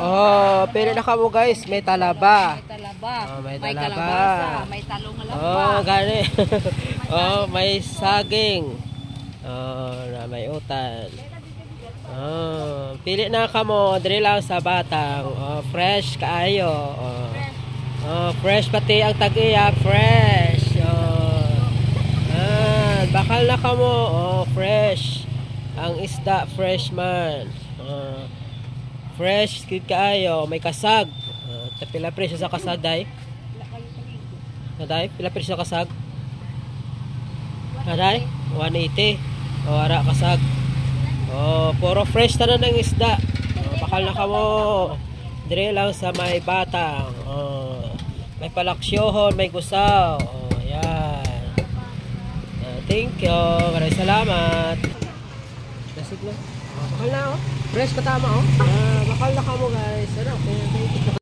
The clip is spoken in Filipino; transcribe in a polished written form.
Oh, pili na kamo guys, may talaba. May talaba. Oh, may May talaba. kalabasa. May talong Oh, alaba. gani. Oh, may saging. Oh, na may utan. Oh, pili na kamo, diri lang sa Batang. Oh, fresh kaayo. Oh. Oh, fresh pati ang tag-iya, fresh. Oh. Bakal na kamo. Oh, fresh. Ang isda fresh man. Oh. Fresh kid kaayo, may kasag. Pila presyo sa kasag day? Day, pila presyo sa kasag? Day, 180. O ara kasag. Oh, puro fresh tanan ng isda. Oh, bakal na kamo. Dire lang sa may Batang. Oh, may palaksyohon, may gusaw. Oh, yan. Thank you. Maraming salamat. Nasig na. Oh, bakal na oh. Fresh katama oh. Bakal